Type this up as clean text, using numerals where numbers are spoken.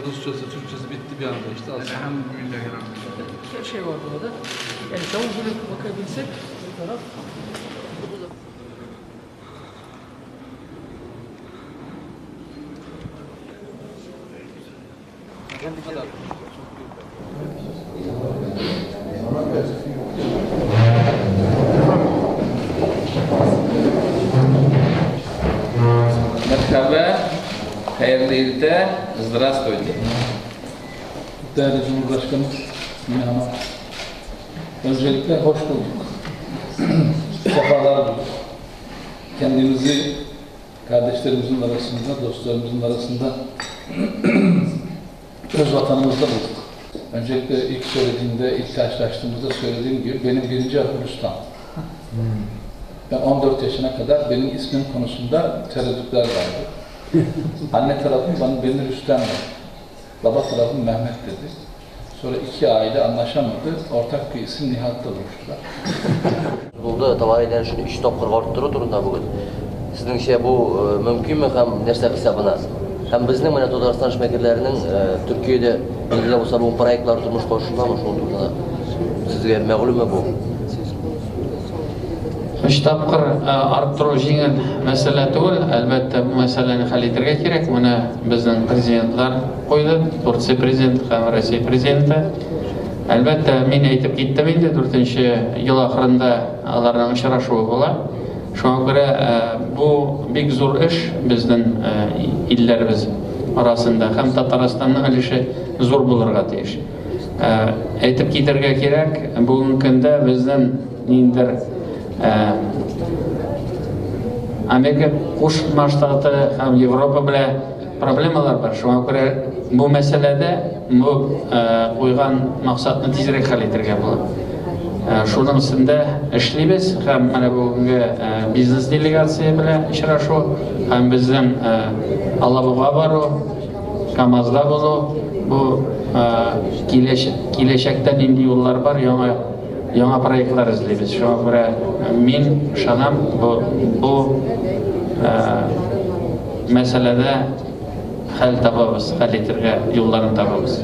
Rusçası, Türkçesi bitti bir anda işte aslında. Elhamdülillah. Şey vardı orada. Yani çabuk böyle bakabilsek bu taraf. Bu kadar. Merhaba, hayırlı irte, здравствуйте. Değerli Cumhurbaşkanım, merhaba. Öncelikle hoş bulduk. Sefalar bulduk. Kendimizi kardeşlerimizin arasında, dostlarımızın arasında öz vatanımızda bulduk. Öncelikle ilk söylediğimde, ilk karşılaştığımızda söylediğim gibi benim birinci adım Rüstem. Ben 14 yaşına kadar benim ismim konusunda tereddütler vardı. Anne tarafım beni Rüstem dedi. Baba tarafım Mehmet dedi. Sonra iki aile anlaşamadı. Ortak bir isim Nihat'ta buluştular. Buldu tavalaylar şunu 3 topkır varıp durunda bugün. Sizningçe bu mümkün mü hem nerse hesabına? Hem bizning mana Tatariston shmerkerlarining Turkiyada belgilab olsa bu proyektlar turmuş qo'shilmamiş o'rtada. Sizga ma'lummi bu? Üç tapqir arttırу жеңіл мәселе түгел. Әлбәттә, bu мәсьәләне хәл итәргә кирәк. Моны безнең президентлар куйды, Турция президенты һәм Россия президенты. Әлбәттә, мин әйтеп киттем инде, 4нче ел ахырында аларның очрашуы була. Шуңа күрә бу бик зур эш безнең илләребез арасында һәм Татарстанның өлеше зур булырга тиеш. Әйтеп китәргә кирәк, бүгенге көндә безнең ниндер Amerika Qo'shma Shtati ham Yevropa bilan проблемалар бар. Шуңа күрә бу мәсьәләдә бу куйган максатны тизрәк хәл итәргә була. Шуның өстендә эшлибез һәм менә бүгенге бизнес делегация белән очрашу һәм безнең Алабуга бару, Камазда булу, бу киләчәктә нинди юллар бар, яңа проектлар эзлибез. Шуңа күрә мин ышанам, бу мәсьәләдә хәл табабыз, хәл итәргә юлларын табабыз.